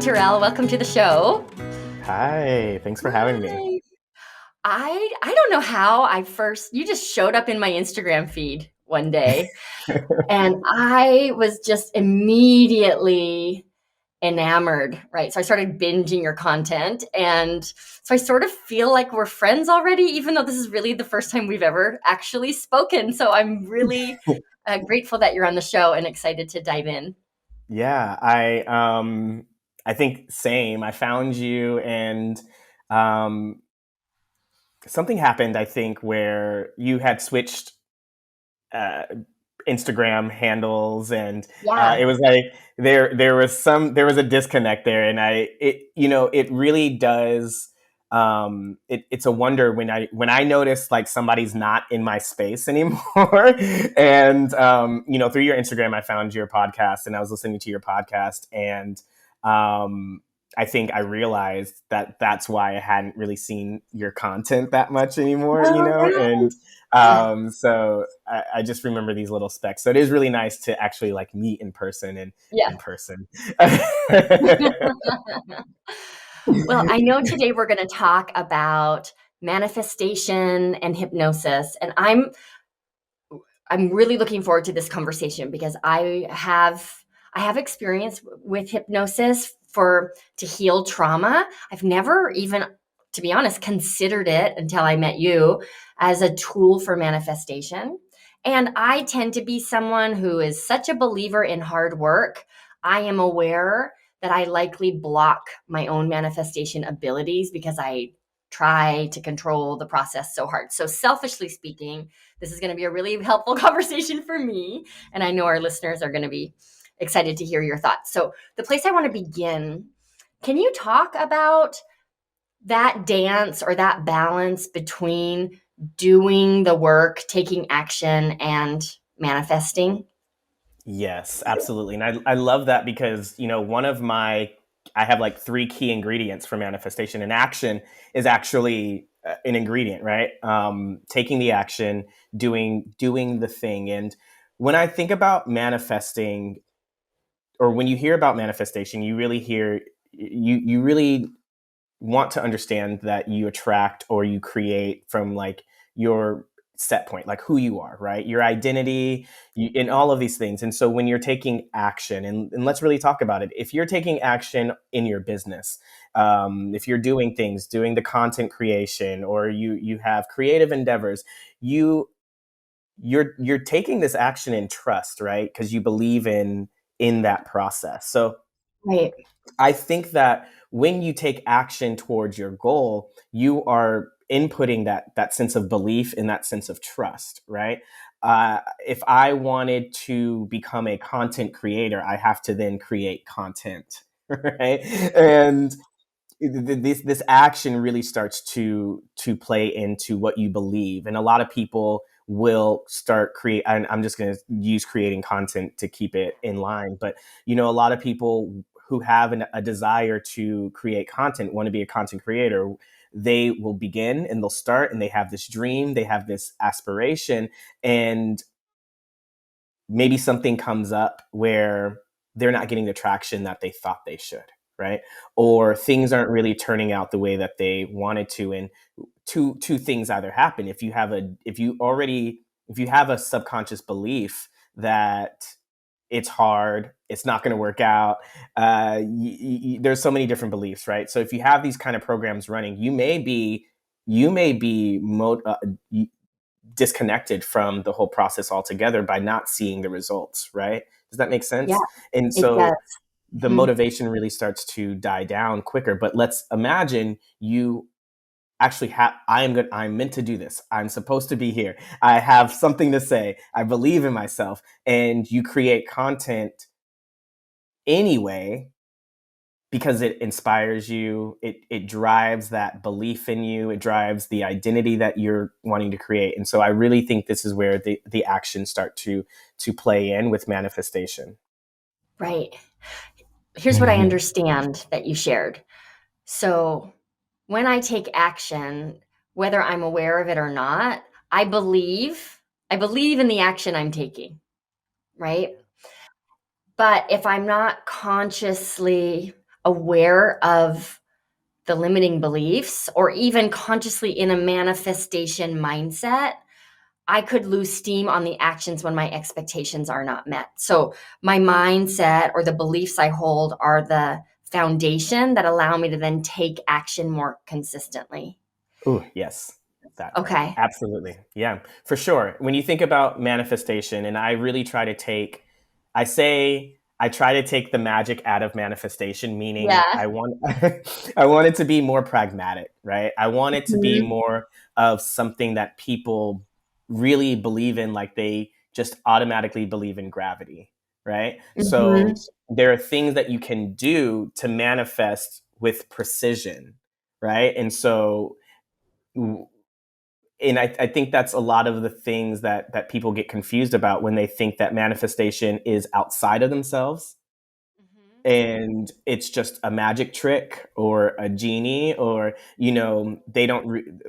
Tirrell. Welcome to the show. Hi, thanks for having me. I don't know how you just showed up in my Instagram feed one day, and I was just immediately enamored, right? So I started binging your content, and so I sort of feel like we're friends already, even though this is really the first time we've ever actually spoken. So I'm really grateful that you're on the show and excited to dive in. Yeah, I think same. I found you and um something happened, I think, where you had switched uh Instagram handles, and Yeah. it was like there was a disconnect there, and it really does. It's a wonder when I notice like somebody's not in my space anymore. And through your Instagram I found your podcast, and I was listening to your podcast, and I think I realized that that's why I hadn't really seen your content that much anymore, All right. and so I just remember these little specks. So it is really nice to actually like meet in person and Yeah. in person. Well, I know today we're going to talk about manifestation and hypnosis, and I'm really looking forward to this conversation because I have experience with hypnosis to heal trauma. I've never even, to be honest, considered it until I met you as a tool for manifestation. And I tend to be someone who is such a believer in hard work. I am aware that I likely block my own manifestation abilities because I try to control the process so hard. So, selfishly speaking, this is going to be a really helpful conversation for me. And I know our listeners are going to be excited to hear your thoughts. So, the place I want to begin, can you talk about that dance or that balance between doing the work, taking action, and manifesting? Yes, absolutely. And I love that because, I have like three key ingredients for manifestation, and action is actually an ingredient, right? Taking the action, doing the thing. And when I think about manifesting, or when you hear about manifestation, you really want to understand that you attract or you create from like your set point, like who you are, right? Your identity, in all of these things. And so when you're taking action, and let's really talk about it. If you're taking action in your business, if you're doing the content creation, or you have creative endeavors, you're taking this action in trust, right? Because you believe in that process. So Right. I think that when you take action towards your goal, you are inputting that sense of belief and that sense of trust, right? If I wanted to become a content creator, I have to then create content, right? And this action really starts to play into what you believe, and a lot of people will start create. And I'm just going to use creating content to keep it in line, but a lot of people who have a desire to create content, want to be a content creator, they will begin and they'll start, and they have this dream, they have this aspiration, and maybe something comes up where they're not getting the traction that they thought they should, right? Or things aren't really turning out the way that they wanted to. And two things either happen. If you have a subconscious belief that it's hard, it's not going to work out, there's so many different beliefs, right? So if you have these kind of programs running, you may be disconnected from the whole process altogether by not seeing the results, right? Does that make Yeah, sense? And it does. so the Mhm. motivation really starts to die down quicker. But let's imagine you actually have, I'm meant to do this, I'm supposed to be here, I have something to say, I believe in myself, and you create content anyway because it inspires you, it drives that belief in you, it drives the identity that you're wanting to create. And so I really think this is where the actions start to play in with manifestation. Right. Here's what I Mhm. understand that you shared. So, when I take action, whether I'm aware of it or not, I believe I believe in the action I'm taking, right? But if I'm not consciously aware of the limiting beliefs or even consciously in a manifestation mindset, I could lose steam on the actions when my expectations are not met. So my mindset or the beliefs I hold are the foundation that allow me to then take action more consistently. Ooh, yes, that part. Okay. Absolutely. Yeah, for sure. When you think about manifestation, and I really try to take, I try to take the magic out of manifestation, meaning Yeah. I want it to be more pragmatic, right? I want it to be Mhm. more of something that people really believe in, like they just automatically believe in gravity, right? Mhm. So there are things that you can do to manifest with precision, right? And so and I think that's a lot of the things that people get confused about when they think that manifestation is outside of themselves Mhm. and it's just a magic trick or a genie, or they don't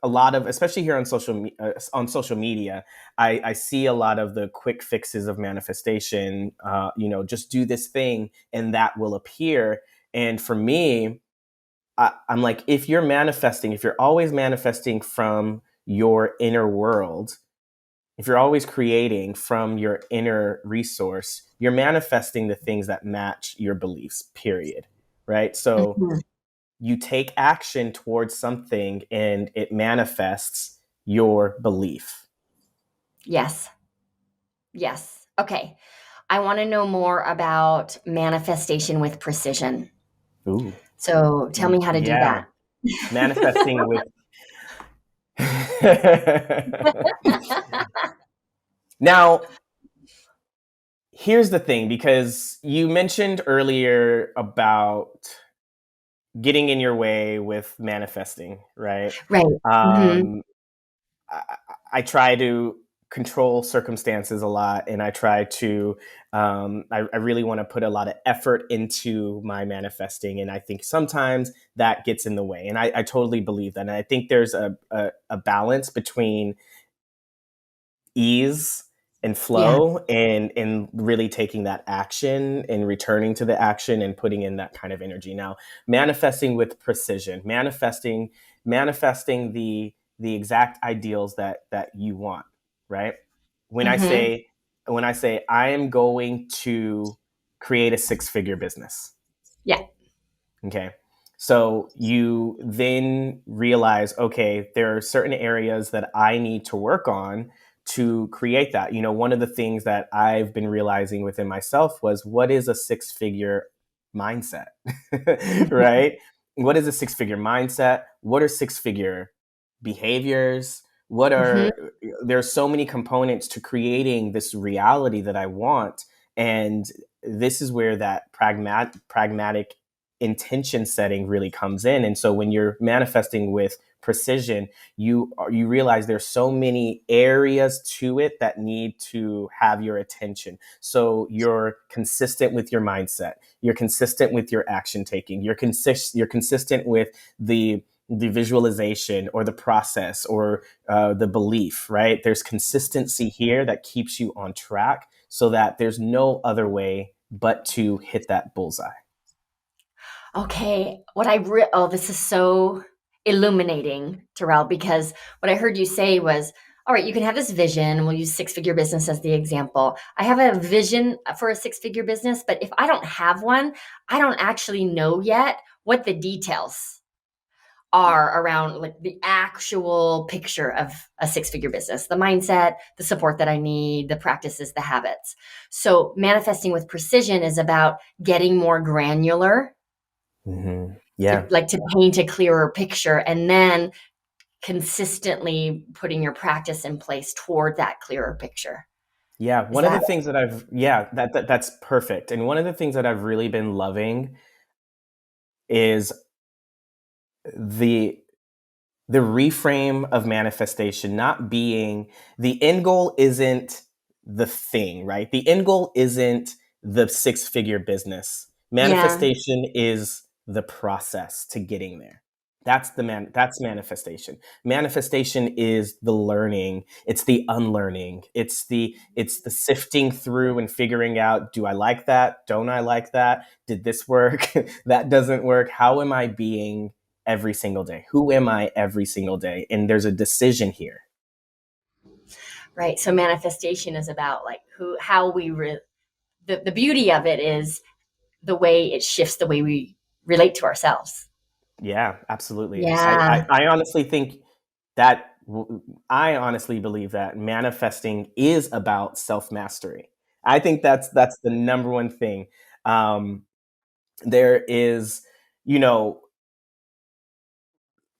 a lot of, especially here on social media, I see a lot of the quick fixes of manifestation. Just do this thing and that will appear. And for me, I'm like, if you're always manifesting from your inner world, if you're always creating from your inner resource, you're manifesting the things that match your beliefs, period. Right. So Mhm. you take action towards something and it manifests your belief. Yes. Yes. Okay. I want to know more about manifestation with precision. Ooh. So tell me how to do Yeah. that. Manifesting with. Now, here's the thing, because you mentioned earlier about getting in your way with manifesting, right? Right. Mhm. Um, I, I try to control circumstances a lot, and I try to, I really want to put a lot of effort into my manifesting. And I think sometimes that gets in the way. And I totally believe that. And I think there's a balance between ease and Yeah. flow and really taking that action and returning to the action and putting in that kind of energy. Now, manifesting with precision, manifesting the exact ideals that you want, right? when i Mhm. say when I say I am going to create a six-figure business. Yeah. Okay. So you then realize, okay, there are certain areas that I need to work on to create that. One of the things that I've been realizing within myself was, what is a six-figure mindset? Right? What is a six-figure mindset? What are six-figure behaviors? Mhm. There's so many components to creating this reality that I want. And this is where that pragmatic intention setting really comes in. And so when you're manifesting with precision, you realize there's so many areas to it that need to have your attention. So you're consistent with your mindset, you're consistent with your action taking, you're consistent with the visualization or the process or the belief, right? There's consistency here that keeps you on track so that there's no other way but to hit that bullseye. Okay. This is so illuminating, Terrell, because what I heard you say was, all right, you can have this vision. We'll use six-figure business as the example. I have a vision for a six-figure business, but if I don't have one, I don't actually know yet what the details are around like the actual picture of a six-figure business, the mindset, the support that I need, the practices, the habits. So manifesting with precision is about getting more granular to Yeah. like to paint a clearer picture and then consistently putting your practice in place toward that clearer picture. Yeah. Is One of the that things that that's perfect. And one of the things that I've really been loving is the the reframe of manifestation not being the end goal isn't the thing, right? The end goal isn't the six-figure business. yeah. Manifestation is the process to getting there. That's manifestation. Manifestation is the learning, it's the unlearning, it's the sifting through and figuring out, do I like that? Don't I like that? Did this work? That doesn't work. How am I being every single day? Who am I every single day? And there's a decision here. Right. So manifestation is about like how the beauty of it is the way it shifts the way we relate to ourselves. Yeah, absolutely is. Yeah. I honestly think that I honestly believe that manifesting is about self mastery. I think that's the number one thing. Um, there is, you know,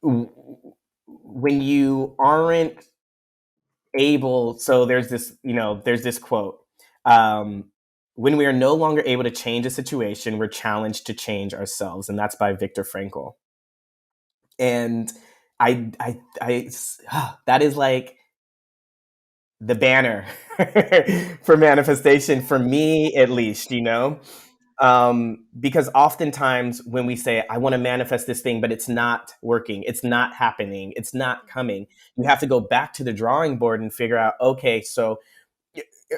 when you aren't able, so there's this quote. Um, when we are no longer able to change a situation, we're challenged to change ourselves, and that's by Viktor Frankl. And I that is like the banner for manifestation for me, at least, because oftentimes when we say, I want to manifest this thing, but it's not working, it's not happening, it's not coming, you have to go back to the drawing board and figure out, okay, so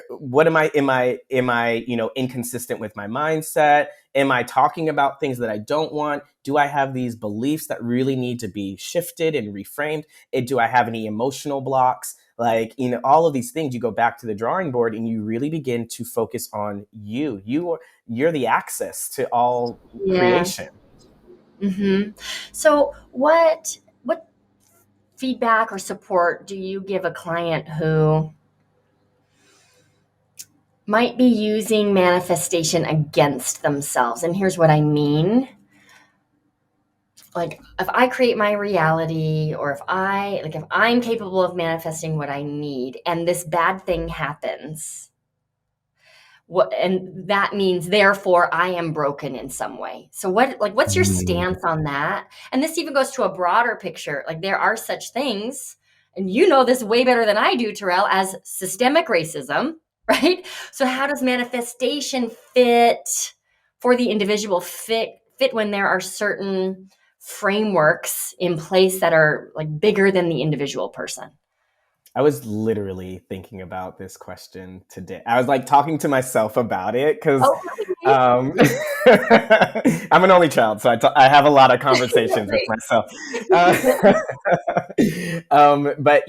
what am I inconsistent with my mindset? Am I talking about things that I don't want? Do I have these beliefs that really need to be shifted and reframed? Do I have any emotional blocks? Like, all of these things, you go back to the drawing board and you really begin to focus on you're the access to all Yeah. creation. So what feedback or support do you give a client who might be using manifestation against themselves? And here's what I mean. Like if I create my reality, or if I'm capable of manifesting what I need and this bad thing happens, and that means therefore I am broken in some way. So what's your Mm. stance on that? And this even goes to a broader picture. Like there are such things, and you know this way better than I do, Tirrell, as systemic racism, right? So how does manifestation fit for the individual, fit when there are certain frameworks in place that are like bigger than the individual person? I was literally thinking about this question today. I was like talking to myself about it because Okay. um, I'm an only child, so I have a lot of conversations with Right. myself. Uh, but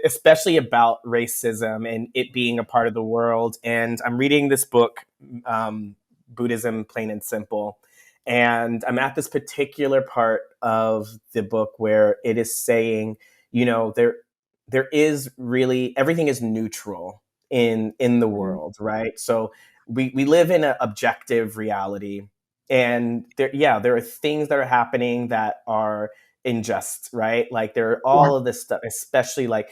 especially about racism and it being a part of the world. And I'm reading this book, Buddhism, Plain and Simple. And I'm at this particular part of the book where it is saying, there is really everything is neutral in the world, right? So we live in an objective reality, and there are things that are happening that are unjust, right? Like there are Yeah. all of this stuff, especially like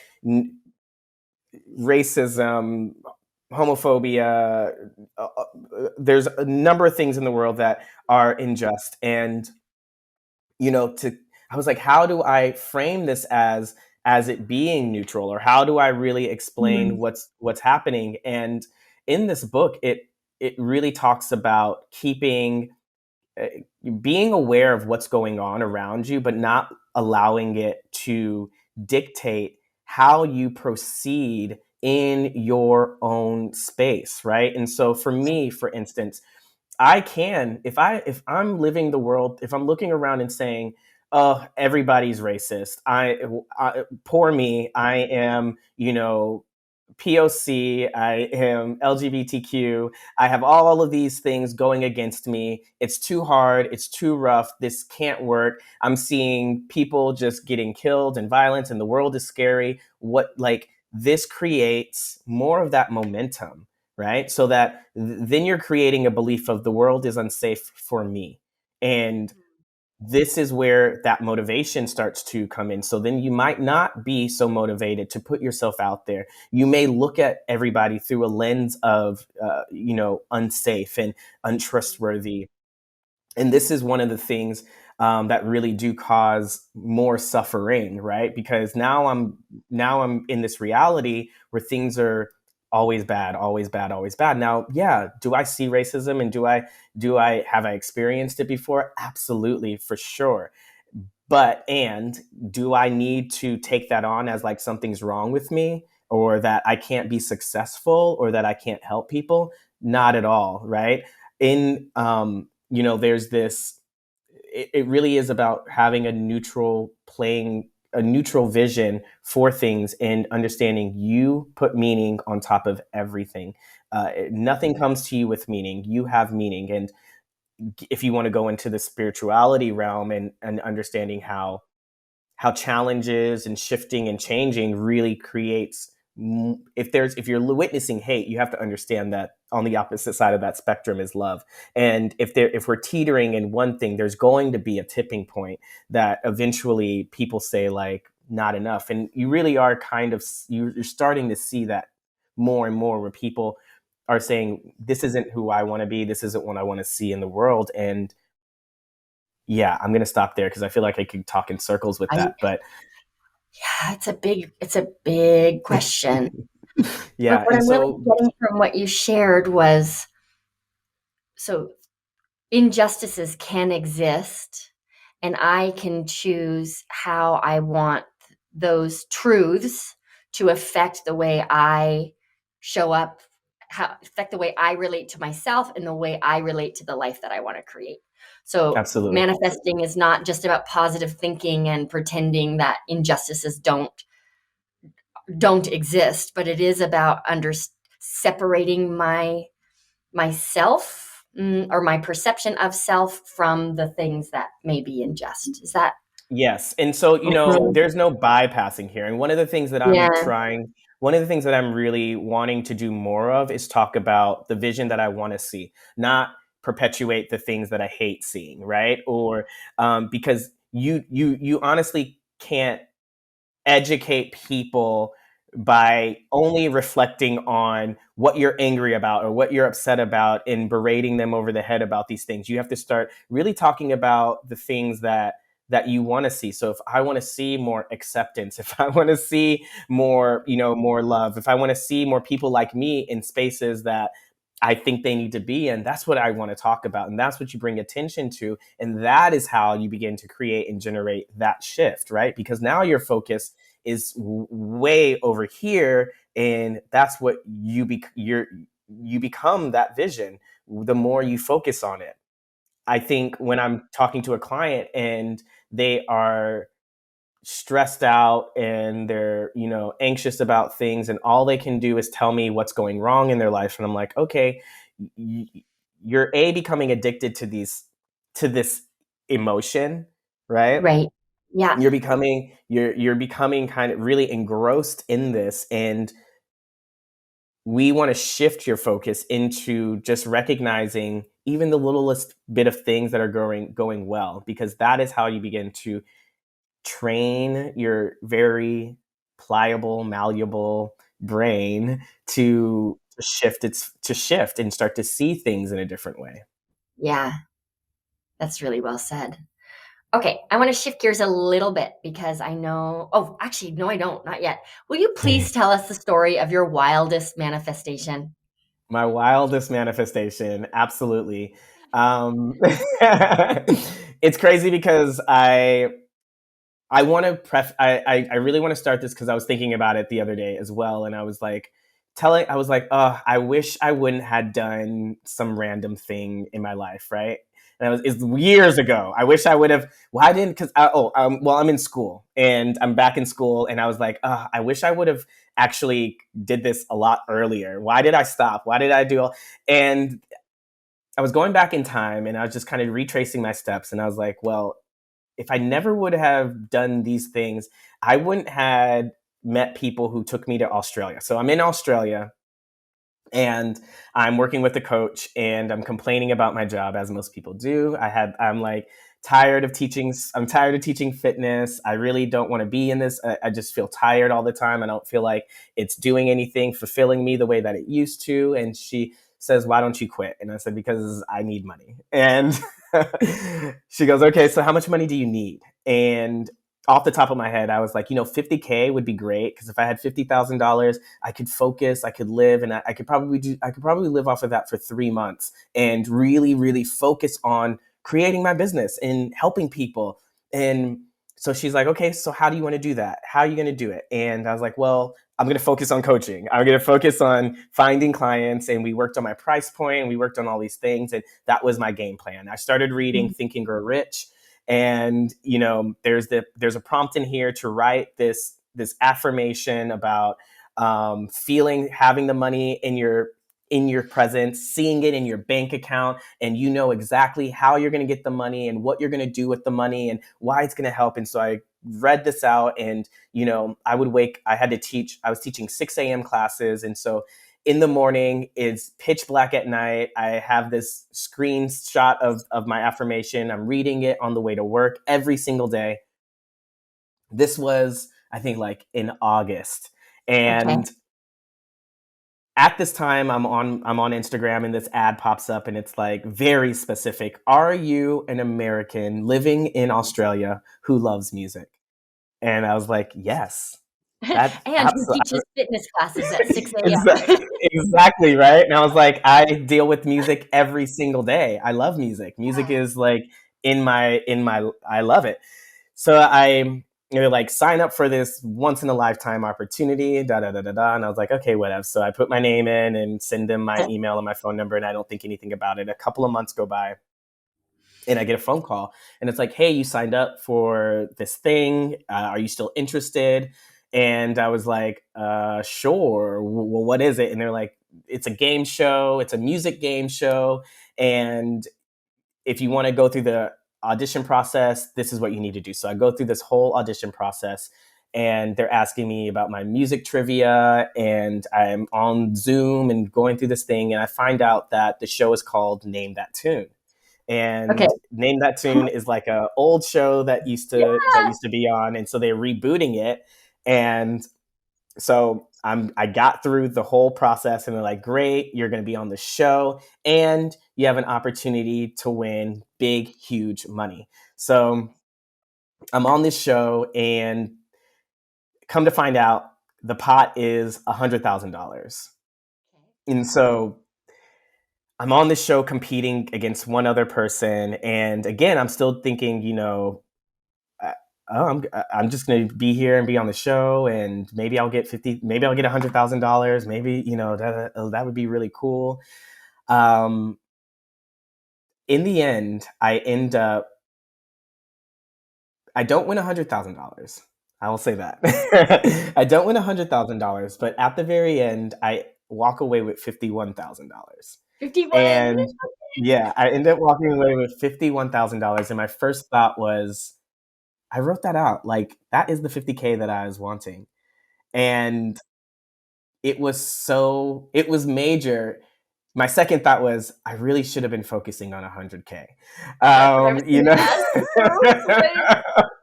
racism, homophobia. There's a number of things in the world that are unjust, and to I was like, how do I frame this as it being neutral, or how do I really explain Mhm. what's happening? And in this book, it really talks about uh, being aware of what's going on around you, but not allowing it to dictate how you proceed in your own space, right? And so for me, for instance, I can, if I'm living the world, if I'm looking around and saying, "Oh, everybody's racist," poor me, I am, POC, I am LGBTQ, I have all of these things going against me. It's too hard, it's too rough, this can't work. I'm seeing people just getting killed and violence, and the world is scary. This creates more of that momentum, right? So that then you're creating a belief of the world is unsafe for me. And this is where that motivation starts to come in. So then you might not be so motivated to put yourself out there. You may look at everybody through a lens of, unsafe and untrustworthy. And this is one of the things that really do cause more suffering, right? Because now I'm in this reality where things are always bad, always bad, always bad. Now, yeah, do I see racism, and do I have I experienced it before? Absolutely, for sure. and do I need to take that on as like something's wrong with me, or that I can't be successful, or that I can't help people? Not at all, right? In there's this. It really is about having a neutral vision for things, and understanding you put meaning on top of everything. Nothing comes to you with meaning. You have meaning, and if you want to go into the spirituality realm, and understanding how challenges and shifting and changing really creates, if you're witnessing hate, you have to understand that on the opposite side of that spectrum is love. And if we're teetering in one thing, there's going to be a tipping point that eventually people say like, not enough. And you really are you're starting to see that more and more, where people are saying, this isn't who I want to be, this isn't what I want to see in the world. And yeah, I'm going to stop there because I feel like I could talk in circles with I that. But Yeah, it's a big question. But yeah, what and I'm really so getting from what you shared was, so injustices can exist, and I can choose how I want those truths to affect the way I show up, how affect the way I relate to myself and the way I relate to the life that I want to create. So absolutely. manifesting is not just about positive thinking and pretending that injustices don't exist, but it is about separating myself, or my perception of self from the things that may be unjust. Is that? Yes. And so, Mhm. there's no bypassing here. And Yeah, one of the things that I'm really wanting to do more of is talk about the vision that I want to see, not perpetuate the things that I hate seeing, right? Or because you honestly can't educate people by only reflecting on what you're angry about or what you're upset about, and berating them over the head about these things. You have to start really talking about the things that you want to see. So if I want to see more acceptance, if I want to see more, more love, if I want to see more people like me in spaces that I think they need to be in, that's what I want to talk about. And that's what you bring attention to. And that is how you begin to create and generate that shift, right? Because now your focus is way over here, and that's what you become that vision the more you focus on it. I think when I'm talking to a client and they are stressed out and they're anxious about things, and all they can do is tell me what's going wrong in their life, and I'm like, okay, you're becoming addicted to this emotion, right? right. Yeah, You're becoming kind of really engrossed in this, and we want to shift your focus into just recognizing even the littlest bit of things that are going well, because that is how you begin to train your very pliable, malleable brain to shift and start to see things in a different way. yeah, that's really well said. Okay, I want to shift gears a little bit because I know. Oh, actually, no, I don't. Not yet. Will you please tell us the story of your wildest manifestation? My wildest manifestation, absolutely. It's crazy because I want to I really want to start this because I was thinking about it the other day as well, and I was like, I wish I wouldn't had done some random thing in my life, right? And it's years ago. I wish I would have. Why didn't? Because well, I'm in school and I'm back in school, and I was like, I wish I would have actually did this a lot earlier. Why did I stop? Why did I do all? And I was going back in time, and I was just kind of retracing my steps, and I was like, well, if I never would have done these things, I wouldn't had met people who took me to Australia. So I'm in Australia and I'm working with a coach, and I'm complaining about my job, as most people do. I'm like tired of teaching. I'm tired of teaching fitness. I really don't want to be in this. I just feel tired all the time. I don't feel like it's doing anything, fulfilling me the way that it used to. And she says, "Why don't you quit?" And I said, "Because I need money." And she goes, "Okay, so how much money do you need?" And off the top of my head, I was like, 50K would be great, because if I had $50,000, I could focus, I could live, and I could probably live off of that for 3 months and really, really focus on creating my business and helping people. And So she's like, okay, so how do you want to do that? How are you going to do it? And I was like, well, I'm going to focus on coaching. I'm going to focus on finding clients. And we worked on my price point and we worked on all these things. And that was my game plan. I started reading Think and Grow Rich. And, you know, there's a prompt in here to write this affirmation about having the money in your presence, seeing it in your bank account, and you know exactly how you're going to get the money and what you're going to do with the money and why it's going to help. And so I read this out, and, you know, I was teaching 6 a.m. classes. And so in the morning, it's pitch black at night. I have this screenshot of my affirmation. I'm reading it on the way to work every single day. This was, I think, like in August. Okay. And at this time, I'm on Instagram, and this ad pops up, and it's like very specific. Are you an American living in Australia who loves music? And I was like, yes. That's And who absolutely teaches fitness classes at 6 exactly, a.m. exactly right. And I was like, I deal with music every single day. I love music. Music Yeah. is like I love it. So I, you know, like, sign up for this once in a lifetime opportunity, da da da da da. And I was like, okay, whatever. So I put my name in and send them my email and my phone number, and I don't think anything about it. A couple of months go by, and I get a phone call, and it's like, hey, you signed up for this thing. Are you still interested? And I was like, sure. Well, what is it? And they're like, it's a game show. It's a music game show. And if you want to go through the audition process, this is what you need to do. So I go through this whole audition process, and they're asking me about my music trivia, and I'm on Zoom and going through this thing. And I find out that the show is called Name That Tune. Okay. And Name That Tune is like a old show that Yeah. used to be on. And so they're rebooting it. And so I got through the whole process, and they're like, great, you're going to be on the show, and you have an opportunity to win big, huge money. So I'm on this show, and come to find out, the pot is $100,000. And so I'm on this show competing against one other person. And again, I'm still thinking, you know, oh, I'm just going to be here and be on the show, and maybe I'll get $100,000. Maybe, you know, that would be really cool. Um, in the end, I don't win $100,000. I will say that. I don't win $100,000, but at the very end, I walk away with $51,000. 51. And yeah, I ended up walking away with $51,000. And my first thought was, I wrote that out. Like, that is the 50K that I was wanting. And it was major. My second thought was, I really should have been focusing on 100K. That's what I was You going know, to ask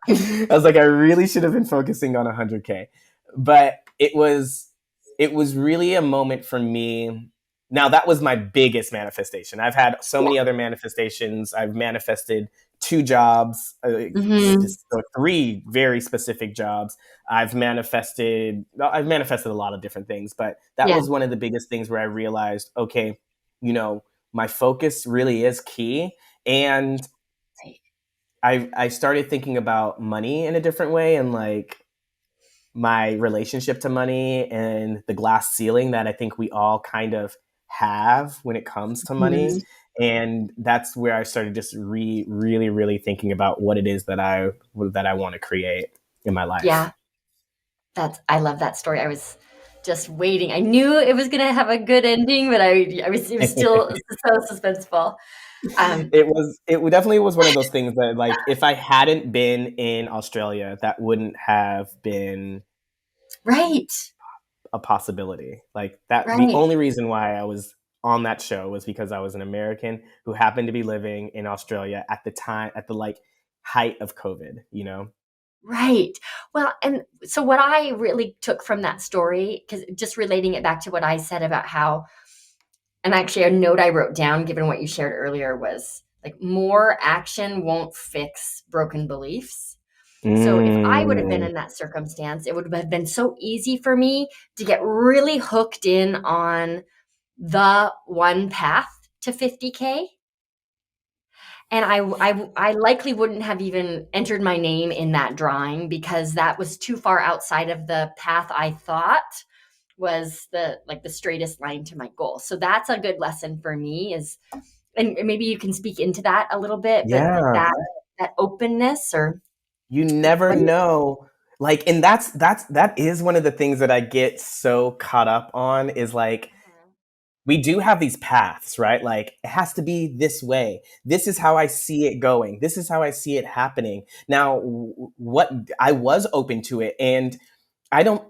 you. I was like, I really should have been focusing on 100K. But it was really a moment for me. Now, that was my biggest manifestation. I've had so Yeah. many other manifestations. I've manifested 2 jobs, Mm-hmm. or 3 very specific jobs. I've manifested a lot of different things, but that Yeah. was one of the biggest things where I realized, okay, you know, my focus really is key. And Right. I started thinking about money in a different way, and like my relationship to money and the glass ceiling that I think we all kind of have when it comes to money. Mhm. And that's where I started just really, really thinking about what it is that I want to create in my life. Yeah. I love that story. I was just waiting. I knew it was gonna have a good ending, but it was still so suspenseful. Um, It definitely was one of those things that, like, if I hadn't been in Australia, that wouldn't have been right, a possibility. Like, that, the right, only reason why I was on that show was because I was an American who happened to be living in Australia at the time, at the like height of COVID, you know? right. Well, and so what I really took from that story, because just relating it back to what I said about how, and actually a note I wrote down, given what you shared earlier, was like more action won't fix broken beliefs. So if I would have been Mm, in that circumstance, it would have been so easy for me to get really hooked in on the one path to 50K. And I likely wouldn't have even entered my name in that drawing because that was too far outside of the path I thought was the straightest line to my goal. So that's a good lesson for me is, and maybe you can speak into that a little bit, but like Yeah. that openness or You never what do you know. Like, and that is one of the things that I get so caught up on is like, we do have these paths, right? Like it has to be this way. This is how I see it going. This is how I see it happening. Now, what I was open to it, and I don't.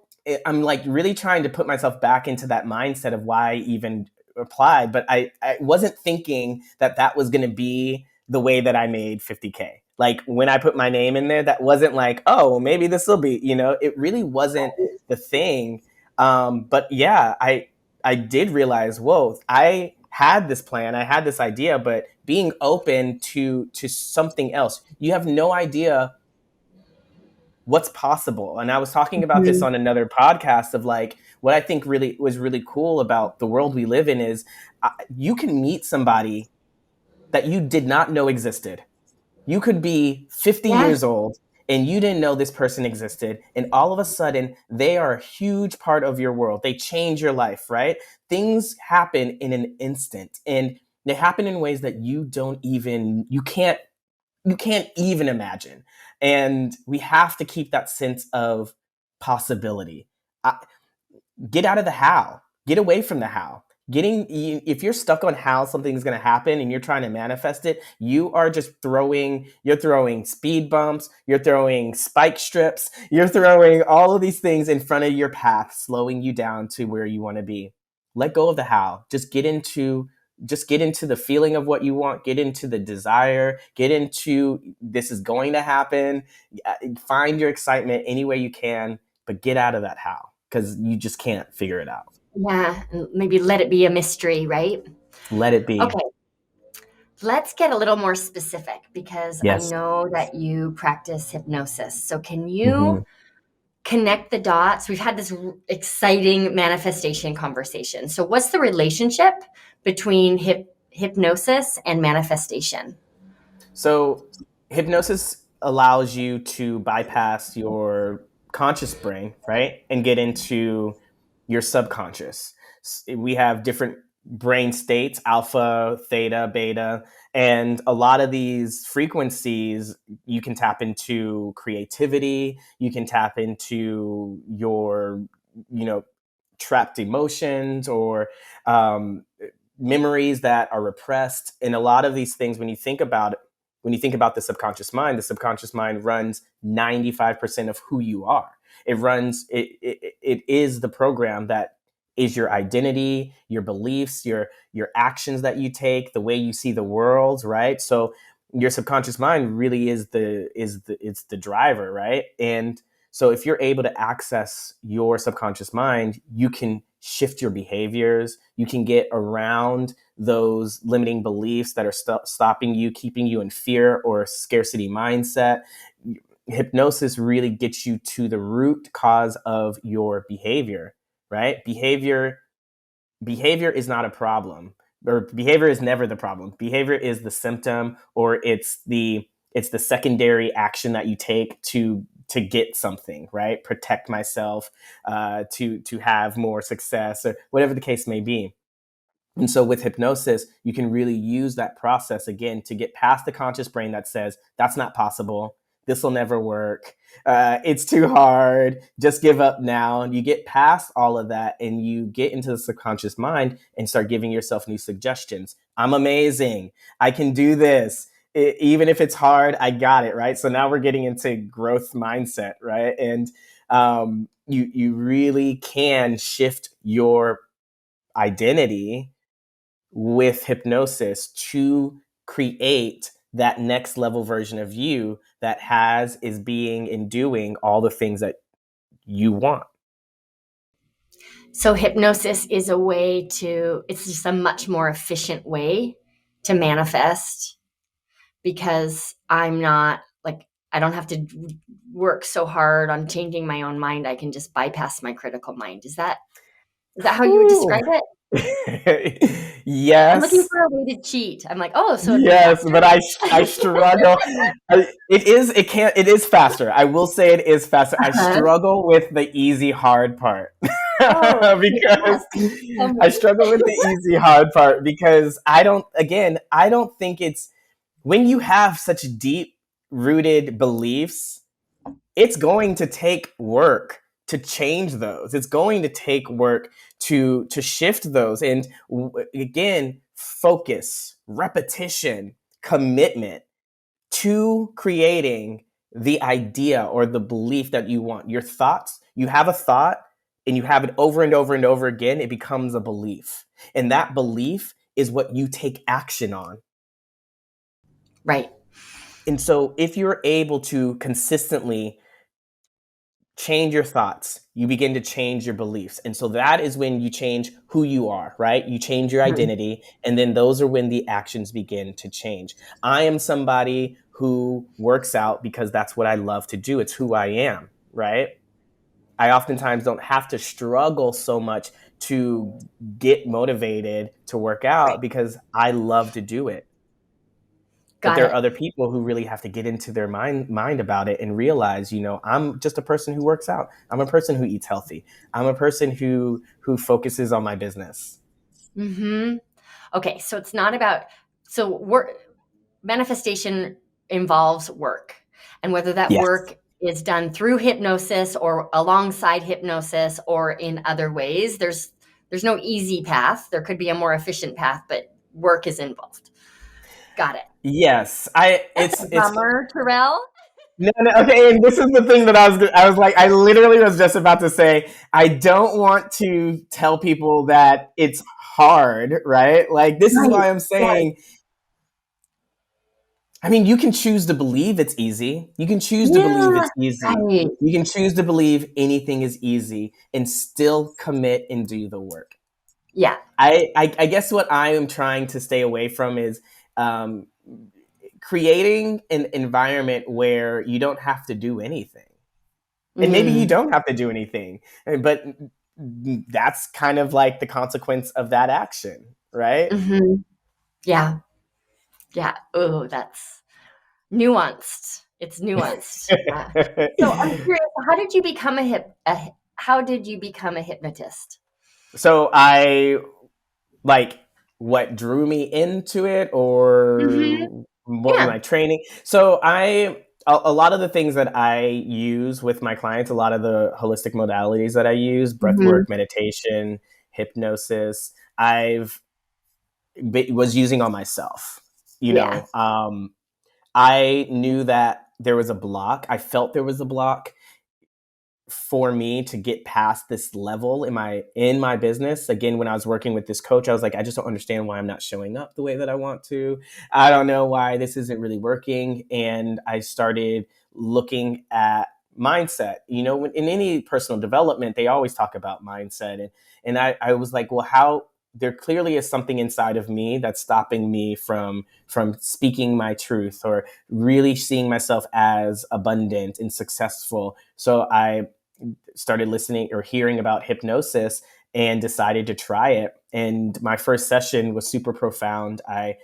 I'm like really trying to put myself back into that mindset of why I even applied, but I wasn't thinking that that was going to be the way that I made 50K. Like when I put my name in there, that wasn't like, oh, well, maybe this will be. It really wasn't the thing. But yeah, I did realize, whoa, I had this plan, I had this idea, but being open to something else, you have no idea what's possible. And I was talking about this Mhm. on another podcast of like what I think really was really cool about the world we live in is you can meet somebody that you did not know existed. You could be 50 Yeah. years old and you didn't know this person existed. And all of a sudden, they are a huge part of your world. They change your life, right? Things happen in an instant. And they happen in ways that you can't even imagine. And we have to keep that sense of possibility. I, get out of the how. Get away from the how. If you're stuck on how something's going to happen and you're trying to manifest it, you're throwing speed bumps, you're throwing spike strips, you're throwing all of these things in front of your path, slowing you down to where you want to be. Let go of the how. Just get into the feeling of what you want, get into the desire, get into this is going to happen. Find your excitement any way you can, but get out of that how because you just can't figure it out. Yeah, and maybe let it be a mystery, right? Let it be. Okay, let's get a little more specific because I Yes. know that you practice hypnosis. So can Hmm. you connect the dots? We've had this exciting manifestation conversation. So what's the relationship between hypnosis and manifestation? So, hypnosis allows you to bypass your conscious brain, right? And get into your subconscious. We have different brain states, alpha, theta, beta, and a lot of these frequencies you can tap into creativity, you can tap into your, you know, trapped emotions or um, memories that are repressed. And a lot of these things, when you think about the subconscious mind runs 95% of who you are. It is the program that is your identity, your beliefs, your actions that you take, the way you see the world, right? So your subconscious mind really it's the driver, right? And so if you're able to access your subconscious mind, you can shift your behaviors, you can get around those limiting beliefs that are stopping you, keeping you in fear or scarcity mindset. Hypnosis really gets you to the root cause of your behavior, right? Behavior is not a problem, or behavior is never the problem. Behavior is the symptom, or it's the secondary action that you take to get something, right? Protect myself, to have more success, or whatever the case may be. And so with hypnosis, you can really use that process again to get past the conscious brain that says, that's not possible. This will never work. It's too hard. Just give up now. And you get past all of that and you get into the subconscious mind and start giving yourself new suggestions. I'm amazing. I can do this. Even if it's hard, I got it. Right. So now we're getting into growth mindset. Right. And you really can shift your identity with hypnosis to create that next level version of you that is being and doing all the things that you want. So hypnosis is a way it's just a much more efficient way to manifest because I'm not like, I don't have to work so hard on changing my own mind. I can just bypass my critical mind. Is that how you would Whew. describe it? I'm looking Yes. for a way to cheat. I'm like, oh, so it'd be Yes, faster. but I struggle. It is faster. I will say it is faster. I Uh-huh. struggle with the easy hard part Oh, yes. because Tell I me. struggle with the easy hard part because I don't think it's when you have such deep rooted beliefs, it's going to take work to change those. It's going to take work to shift those. And again, focus, repetition, commitment to creating the idea or the belief that you want. Your thoughts, you have a thought and you have it over and over and over again, it becomes a belief. And that belief is what you take action on. Right. And so if you're able to consistently change your thoughts, you begin to change your beliefs. And so that is when you change who you are, right? You change your Mhm. identity. And then those are when the actions begin to change. I am somebody who works out because that's what I love to do. It's who I am, right? I oftentimes don't have to struggle so much to get motivated to work Right. out because I love to do it. But Got there are it. other people who really have to get into their mind about it and realize, I'm just a person who works out. I'm a person who eats healthy. I'm a person who focuses on my business. Hmm. Okay, so it's not about so work manifestation involves work. And whether that Yes. work is done through hypnosis or alongside hypnosis or in other ways, there's no easy path. There could be a more efficient path, but work is involved. Got it. Yes. That's a It's bummer, Tirrell. no, no, okay, and this is the thing that I was like I literally was just about to say I don't want to tell people that it's hard, right? Like this is Right. why I'm Yes. saying I mean, you can choose to believe it's easy. You can choose to believe Yeah. it's easy. Right. You can choose to believe anything is easy and still commit and do the work. Yeah. I guess what I am trying to stay away from is um, creating an environment where you don't have to do anything. And maybe you Mm. don't have to do anything, but that's kind of like the consequence of that action, right? Hmm. Yeah. Yeah. Oh, that's nuanced. It's nuanced. Yeah. So I'm curious, how did you become a hypnotist? So I like what drew me into it Hmm. or what was Yeah. my training. So a lot of the things that I use with my clients, a lot of the holistic modalities that I use, breathwork, Hmm. meditation, hypnosis, was using on myself. You Yeah. know, I knew that there was a block. I felt there was a block for me to get past this level in my business. Again, when I was working with this coach, I was like, I just don't understand why I'm not showing up the way that I want to. I don't know why this isn't really working. And I started looking at mindset. In any personal development, they always talk about mindset. And I was like, well, how there clearly is something inside of me that's stopping me from speaking my truth or really seeing myself as abundant and successful. So I started listening or hearing about hypnosis and decided to try it. And my first session was super profound. I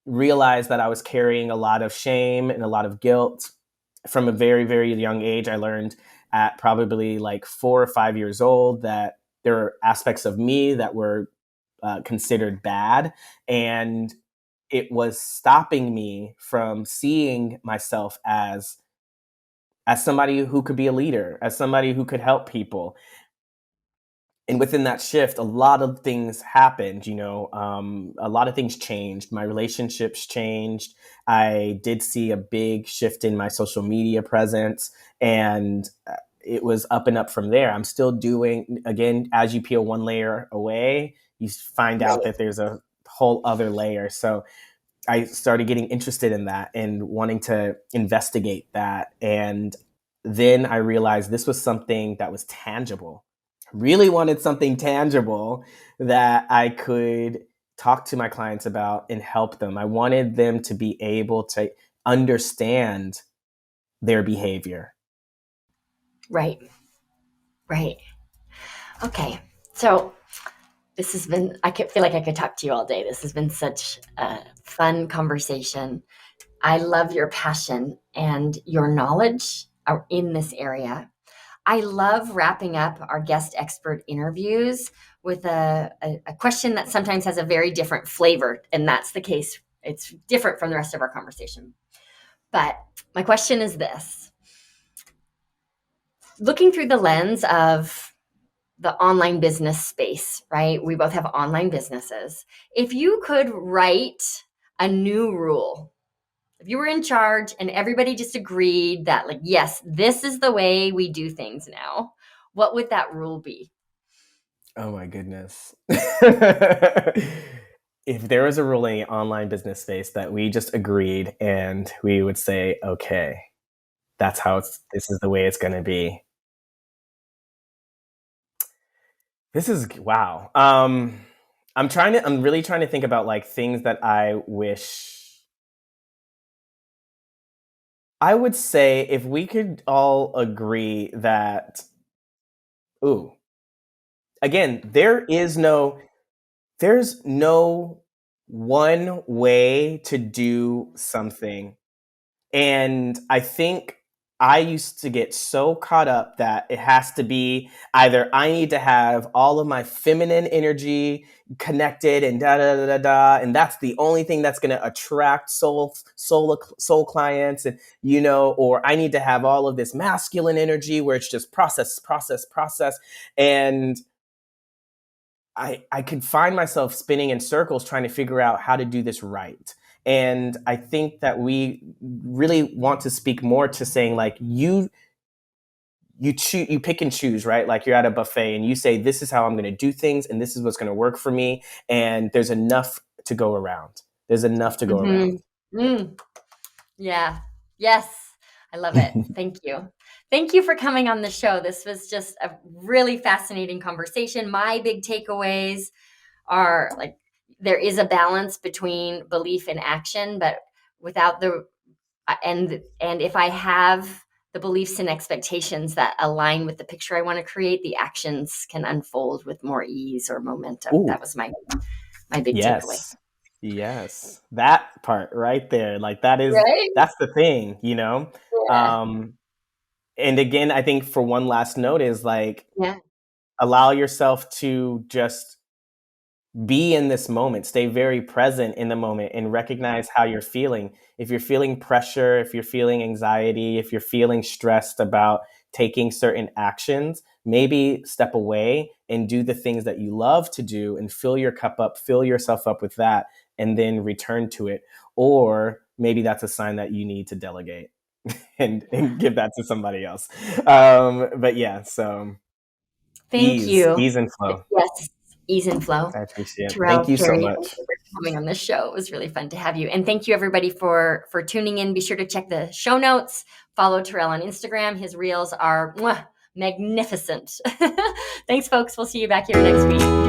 realized that I was carrying a lot of shame and a lot of guilt from a very, very young age. I learned at probably like 4 or 5 years old that there were aspects of me that were considered bad. And it was stopping me from seeing myself as somebody who could be a leader, as somebody who could help people. And within that shift, a lot of things happened. A lot of things changed. My relationships changed. I did see a big shift in my social media presence, and it was up and up from there. I'm still doing, again, as you peel one layer away, you find out Right. that there's a whole other layer. So I started getting interested in that and wanting to investigate that. And then I realized this was something that was tangible. Really wanted something tangible that I could talk to my clients about and help them. I wanted them to be able to understand their behavior. Right. Right. Okay. So This has been, I feel like I could talk to you all day. This has been such a fun conversation. I love your passion and your knowledge in this area. I love wrapping up our guest expert interviews with a question that sometimes has a very different flavor. And that's the case. It's different from the rest of our conversation. But my question is this: looking through the lens of the online business space, right? We both have online businesses. If you could write a new rule, if you were in charge and everybody just agreed that, like, yes, this is the way we do things now, what would that rule be? Oh my goodness. If there was a rule in the online business space that we just agreed and we would say, okay, this is the way it's going to be. This is wow. I'm really trying to think about like things that I wish. I would say if we could all agree that, ooh, again, there's no one way to do something. And I think I used to get so caught up that it has to be either I need to have all of my feminine energy connected and da da da da da, and that's the only thing that's going to attract soul clients, and or I need to have all of this masculine energy where it's just process, process, process, and I could find myself spinning in circles trying to figure out how to do this right. And I think that we really want to speak more to saying like you pick and choose, right? Like you're at a buffet and you say, this is how I'm going to do things and this is what's going to work for me. And there's enough to go around. There's enough to go around. Yeah. Yes. I love it. Thank you. Thank you for coming on the show. This was just a really fascinating conversation. My big takeaways are like, there is a balance between belief and action, but without and if I have the beliefs and expectations that align with the picture I want to create, the actions can unfold with more ease or momentum. Ooh. That was my big takeaway. Yes. That part right there. Like Right? that's the thing, Yeah. And again, I think for one last note is like, Yeah. allow yourself to just be in this moment, stay very present in the moment and recognize how you're feeling. If you're feeling pressure, if you're feeling anxiety, if you're feeling stressed about taking certain actions, maybe step away and do the things that you love to do and fill your cup up, fill yourself up with that, and then return to it. Or maybe that's a sign that you need to delegate and give that to somebody else. But yeah, so Thank you. ease and flow. Yes. Ease and flow. I appreciate it. Tirrell Thank you so Cherry, much. thank you for coming on the show. It was really fun to have you. And thank you everybody for tuning in. Be sure to check the show notes. Follow Tirrell on Instagram. His reels are magnificent. Thanks, folks. We'll see you back here next week.